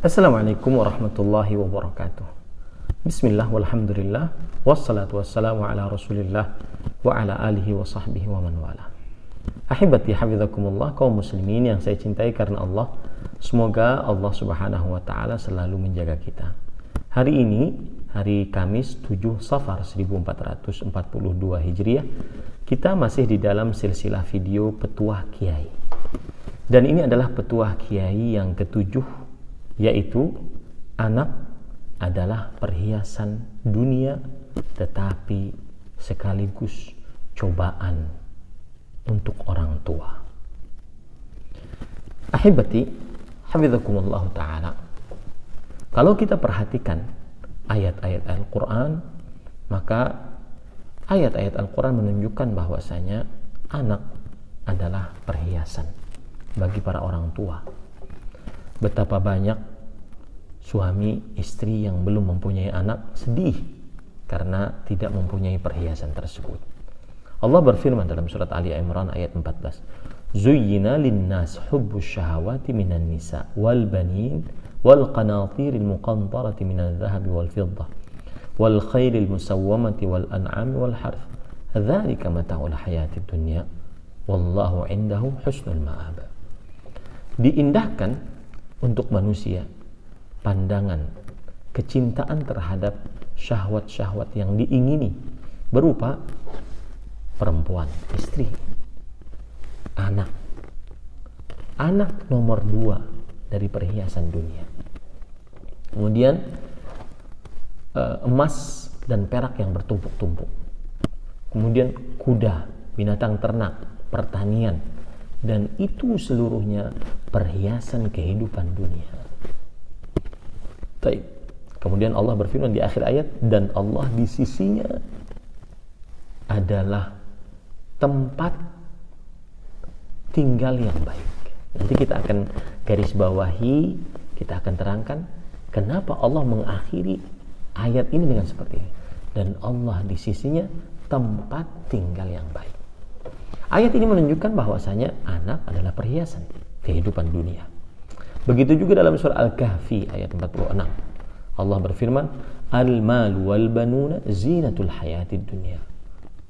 Assalamualaikum warahmatullahi wabarakatuh. Bismillah walhamdulillah wassalatu wassalamu ala rasulillah wa ala alihi wa sahbihi wa man wala. Ahibati hafizakumullah, kaum muslimin yang saya cintai karena Allah, semoga Allah subhanahu wa ta'ala selalu menjaga kita. Hari ini, hari Kamis 7 Safar 1442 Hijriah, kita masih di dalam silsilah video Petuah Kiai. Dan ini adalah Petuah Kiai yang ketujuh, yaitu anak adalah perhiasan dunia tetapi sekaligus cobaan untuk orang tua. Ahibati hafizakumullah ta'ala, kalau kita perhatikan ayat-ayat Al-Quran, maka ayat-ayat Al-Quran menunjukkan bahwasanya anak adalah perhiasan bagi para orang tua. Betapa banyak suami istri yang belum mempunyai anak sedih karena tidak mempunyai perhiasan tersebut. Allah berfirman dalam surat Ali Imran ayat 14, Zuyyina linnas hubbus syahawati minan nisa wal banin wal qanatiril muqantarati minal dhahabi wal fiddah wal khairil musawwamati wal an'ami wal harth dzalika mata'ul hayatid dunya wallahu indahu husnul ma'ab. Diindahkan untuk manusia pandangan kecintaan terhadap syahwat-syahwat yang diingini berupa perempuan, istri, anak nomor 2 dari perhiasan dunia. Kemudian emas dan perak yang bertumpuk-tumpuk, kemudian kuda, binatang ternak, pertanian, dan itu seluruhnya perhiasan kehidupan dunia. Baik. Kemudian Allah berfirman di akhir ayat, dan Allah di sisinya adalah tempat tinggal yang baik. Nanti kita akan garis bawahi, kita akan terangkan kenapa Allah mengakhiri ayat ini dengan seperti ini. Dan Allah di sisinya tempat tinggal yang baik. Ayat ini menunjukkan bahwasanya anak adalah perhiasan kehidupan dunia. Begitu juga dalam surah Al-Kahfi ayat 46. Allah berfirman, Al-mal wal banuna zinatul hayatid dunya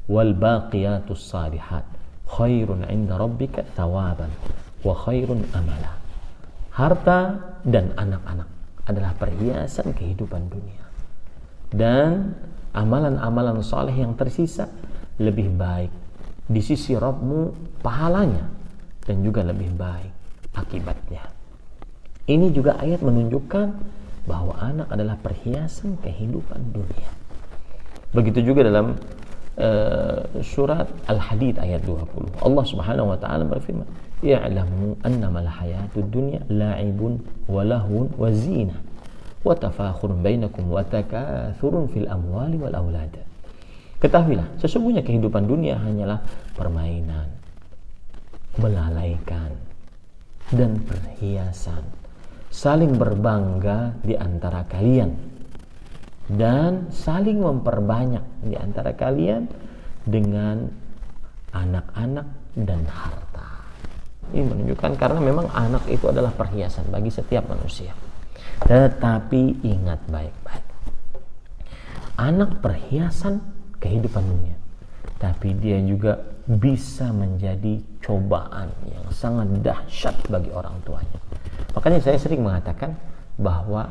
wal baqiyatus salihat khairun 'inda rabbika thawaban wa khairun amala. Harta dan anak-anak adalah perhiasan kehidupan dunia. Dan amalan-amalan saleh yang tersisa lebih baik di sisi Rabbmu pahalanya dan juga lebih baik akibatnya. Ini juga ayat menunjukkan bahwa anak adalah perhiasan kehidupan dunia. Begitu juga dalam surat Al-Hadid ayat 20. Allah Subhanahu wa taala berfirman, "Ya'lamu annamal hayatud dunya la'ibun wa lahwun wa zinah wa tafakhurun bainakum wa takathurun fil amwali wal aulad." Ketahuilah, sesungguhnya kehidupan dunia hanyalah permainan, melalaikan, dan perhiasan, saling berbangga di antara kalian, dan saling memperbanyak di antara kalian dengan anak-anak dan harta. Ini menunjukkan karena memang anak itu adalah perhiasan bagi setiap manusia. Tetapi ingat baik-baik, anak perhiasan kehidupan dunia, tapi dia juga bisa menjadi cobaan yang sangat dahsyat bagi orang tuanya. Makanya saya sering mengatakan bahwa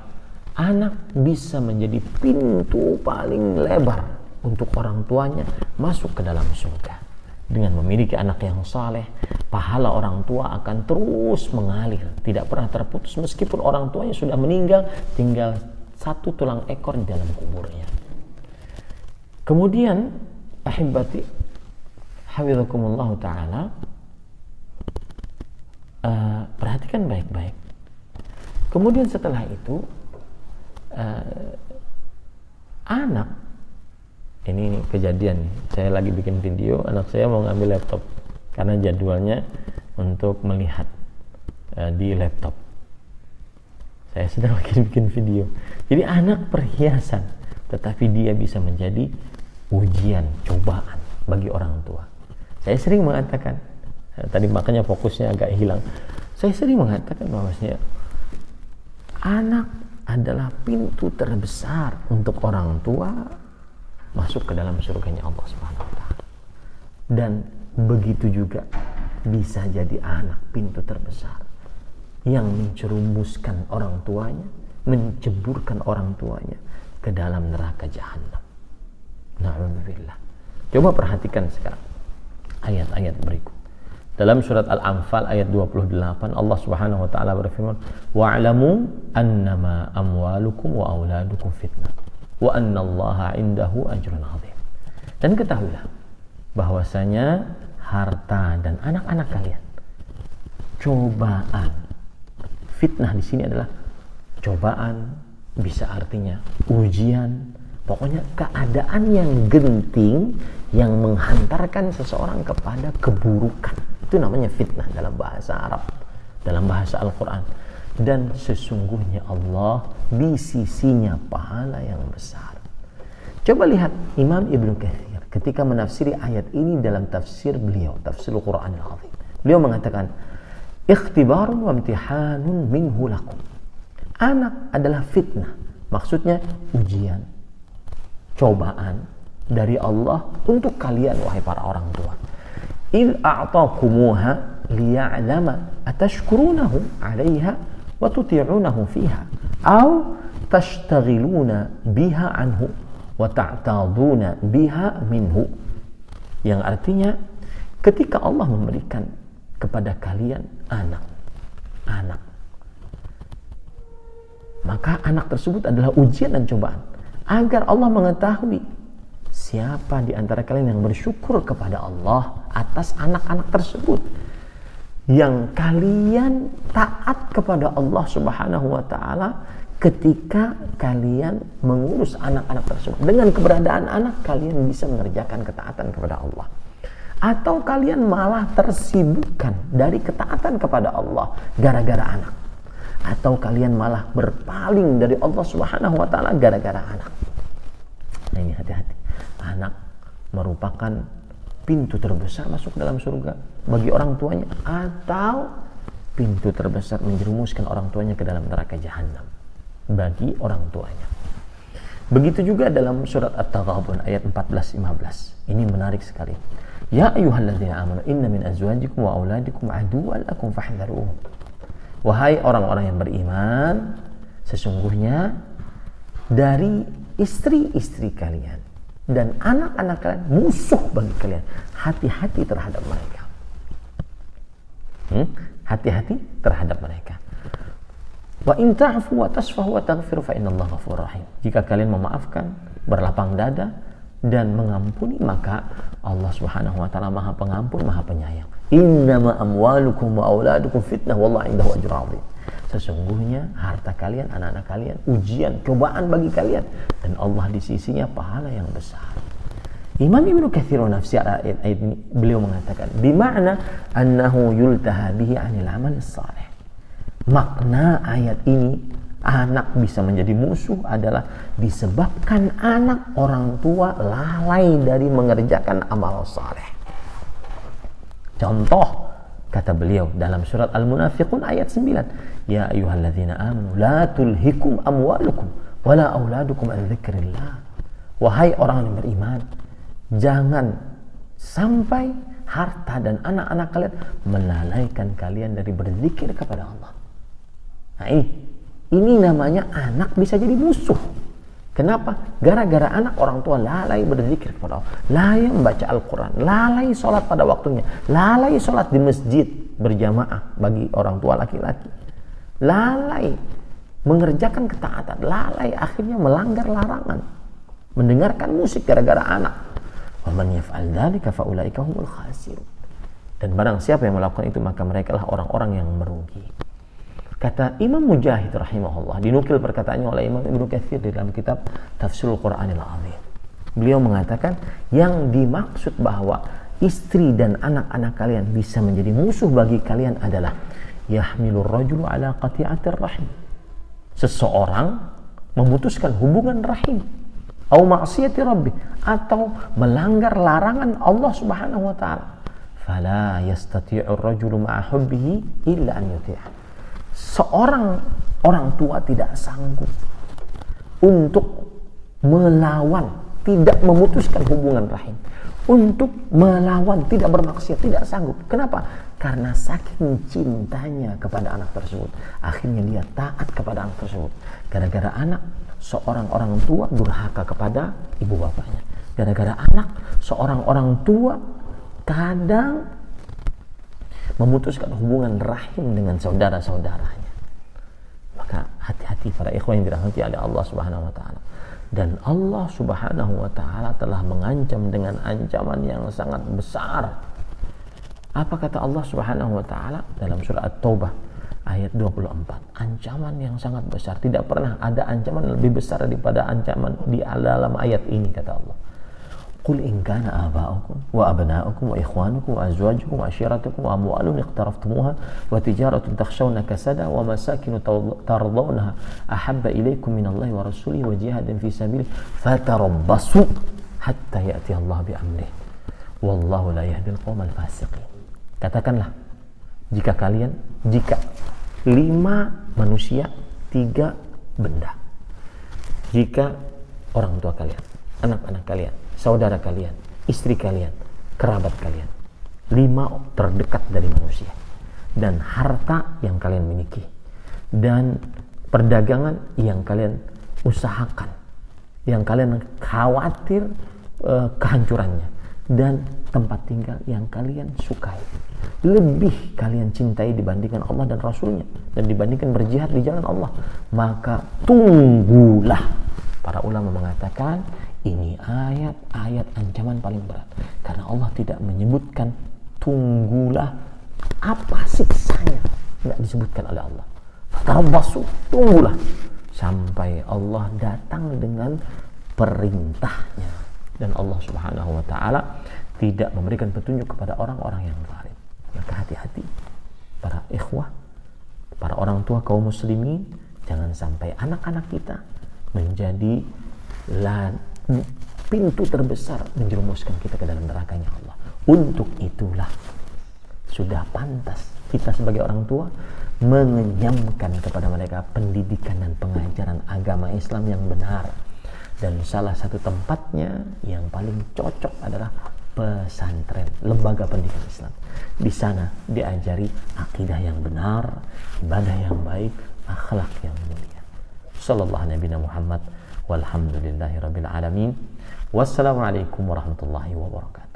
anak bisa menjadi pintu paling lebar untuk orang tuanya masuk ke dalam surga. Dengan memiliki anak yang saleh, pahala orang tua akan terus mengalir, tidak pernah terputus meskipun orang tuanya sudah meninggal, tinggal satu tulang ekor di dalam kuburnya. Kemudian ahibati hafizakumullah ta'ala, perhatikan baik-baik. Kemudian setelah itu anak ini kejadian nih, saya lagi bikin video, anak saya mau ngambil laptop karena jadwalnya untuk melihat di laptop. Saya sedang lagi bikin video. Jadi anak perhiasan, tetapi dia bisa menjadi ujian, cobaan bagi orang tua. Saya sering mengatakan, tadi makanya fokusnya agak hilang. Saya sering mengatakan bahwasanya Anak adalah pintu terbesar untuk orang tua masuk ke dalam surganya Allah Subhanahu wa taala. Dan begitu juga bisa jadi anak pintu terbesar yang mencerumuskan orang tuanya, menceburkan orang tuanya ke dalam neraka jahanam. Na'udzubillah. Coba perhatikan sekarang ayat-ayat berikut. Dalam surat Al-Anfal ayat 28 Allah Subhanahu wa taala berfirman, "Wa'lamu annama amwalukum wa auladukum fitnah wa annallaha 'indahu ajrun 'azim." Dan ketahuilah bahwasanya harta dan anak-anak kalian cobaan. Fitnah di sini adalah cobaan, bisa artinya ujian, pokoknya keadaan yang genting yang menghantarkan seseorang kepada keburukan. Itu namanya fitnah dalam bahasa Arab, dalam bahasa Al-Quran. Dan sesungguhnya Allah di sisinya pahala yang besar. Coba lihat Imam Ibnu Katsir ketika menafsiri ayat ini dalam tafsir beliau, tafsir Al-Quran Al-Azim. Beliau mengatakan, ikhtibarun wa imtihanun minhu lakum. Anak adalah fitnah, maksudnya ujian, cobaan dari Allah untuk kalian wahai para orang tua. إِذْ أَعْطَاكُمُوهَا لِيَعْلَمَ أَتَشْكُرُونَهُ عَلَيْهَا وَتُطِيعُونَهُ فِيهَا أَوْ تَشْتَغِلُونَ بِهَا عَنْهُ وَتَعْتَاضُونَ بِهَا مِنْهُ. Yang artinya ketika Allah memberikan kepada kalian anak, maka anak tersebut adalah ujian dan cobaan agar Allah mengetahui siapa di antara kalian yang bersyukur kepada Allah atas anak-anak tersebut, yang kalian taat kepada Allah Subhanahu wa taala ketika kalian mengurus anak-anak tersebut. Dengan keberadaan anak, kalian bisa mengerjakan ketaatan kepada Allah. Atau kalian malah tersibukkan dari ketaatan kepada Allah gara-gara anak. Atau kalian malah berpaling dari Allah Subhanahu wa taala gara-gara anak. Nah, ini hati-hati. Anak merupakan pintu terbesar masuk dalam surga bagi orang tuanya, atau pintu terbesar menjerumuskan orang tuanya ke dalam neraka jahanam bagi orang tuanya. Begitu juga dalam surat At-Taghabun ayat 14-15. Ini menarik sekali. Ya ayyuhalladzina amanu inna min azwajikum wa auladikum aduwwan lakum fahdharuhum. Wahai orang-orang yang beriman, sesungguhnya dari istri-istri kalian dan anak-anak kalian musuh bagi kalian. Hati-hati terhadap mereka. Hati-hati terhadap mereka. Wa in ta'fu wa tasfahu wa taghfiru fa innallaha ghafurur rahim. Jika kalian memaafkan, berlapang dada dan mengampuni, maka Allah Subhanahu wa taala Maha Pengampun, Maha Penyayang. Innama amwalukum wa auladukum fitnah wallahu indahu ajrun 'azim. Sesungguhnya harta kalian, anak-anak kalian ujian, cobaan bagi kalian, dan Allah di sisinya pahala yang besar. Imam Ibnu Katsir menafsir ayat ini, beliau mengatakan bima'na annahu yultaha bihi 'anil 'amal shalih. Makna ayat ini, anak bisa menjadi musuh adalah disebabkan anak orang tua lalai dari mengerjakan amal saleh. Contoh, kata beliau dalam surat Al-Munafiqun ayat 9, ya ayyuhalladzina amanu la tulhikum amwalukum wala auladukum an dzikrillah. Wahai orang yang beriman, jangan sampai harta dan anak-anak kalian melalaikan kalian dari berzikir kepada Allah. Nah, ini namanya anak bisa jadi musuh. Kenapa? Gara-gara anak orang tua lalai berzikir kepada Allah, lalai membaca Al-Quran, lalai sholat pada waktunya, lalai sholat di masjid berjamaah bagi orang tua laki-laki, lalai mengerjakan ketaatan, lalai akhirnya melanggar larangan, mendengarkan musik gara-gara anak. Wa man yaf'al dzalika fa ulaika humul khasirun. Dan barang siapa yang melakukan itu, maka merekalah orang-orang yang merugi. Kata Imam Mujahid rahimahullah, dinukil perkataannya oleh Imam Ibnu Katsir di dalam kitab Tafsirul Qur'anil Azim. Beliau mengatakan yang dimaksud bahwa istri dan anak-anak kalian bisa menjadi musuh bagi kalian adalah yahmilur rajulu ala qati'atir rahim. Seseorang memutuskan hubungan rahim, au ma'siyati rabbih, atau melanggar larangan Allah Subhanahu wa taala. Fala yastati'ur rajulu ma'a hubbihi illa an yuti'a. Seorang orang tua tidak sanggup untuk melawan, tidak memutuskan hubungan rahim, untuk melawan, tidak bermaksiat, tidak sanggup. Kenapa? Karena saking cintanya kepada anak tersebut, akhirnya dia taat kepada anak tersebut. Gara-gara anak, seorang orang tua durhaka kepada ibu bapaknya. Gara-gara anak, seorang orang tua kadang memutuskan hubungan rahim dengan saudara-saudaranya. Maka hati-hati para ikhwan yang dirahmati oleh Allah Subhanahu wa taala. Dan Allah Subhanahu wa taala telah mengancam dengan ancaman yang sangat besar. Apa kata Allah Subhanahu wa taala dalam surah At-Taubah ayat 24? Ancaman yang sangat besar. Tidak pernah ada ancaman lebih besar daripada ancaman di dalam ayat ini, kata Allah. Qul in kana aba'ukum wa abna'ukum wa ikhwanukum wa azwajukum wa ashiratukum wa amwalun iqtaraftumuha wa tijaratun takhshawna kasada wa masakin tardawnaha ahabba ilaykum minallahi wa rasulihi wa jihadin fi sabilihi fatarabbasu hatta ya'ti Allah bi amrihi wallahu la yahdil qaumal fasiqin. Katakanlah, jika 5 manusia 3 benda, jika orang tua kalian, anak-anak kalian, saudara kalian, istri kalian, kerabat kalian, 5 terdekat dari manusia, dan harta yang kalian miliki, dan perdagangan yang kalian usahakan, yang kalian khawatir kehancurannya, dan tempat tinggal yang kalian sukai, lebih kalian cintai dibandingkan Allah dan Rasulnya, dan dibandingkan berjihad di jalan Allah, maka tunggulah. Para ulama mengatakan ini ayat ancaman paling berat, karena Allah tidak menyebutkan tunggulah apa siksanya, tidak disebutkan oleh Allah. Fatarabbasu, tunggulah sampai Allah datang dengan perintahnya. Dan Allah Subhanahu wa taala tidak memberikan petunjuk kepada orang-orang yang zalim. Maka hati-hati para ikhwah, para orang tua kaum muslimin, jangan sampai anak-anak kita menjadi pintu terbesar menjerumuskan kita ke dalam nerakanya Allah. Untuk itulah sudah pantas kita sebagai orang tua mengenyamkan kepada mereka pendidikan dan pengajaran agama Islam yang benar. Dan salah satu tempatnya yang paling cocok adalah pesantren, lembaga pendidikan Islam. Di sana diajari akidah yang benar, ibadah yang baik, akhlak yang mulia. Sallallahu Nabi Muhammad walhamdulillahi rabbil alamin. Wassalamualaikum warahmatullahi wabarakatuh.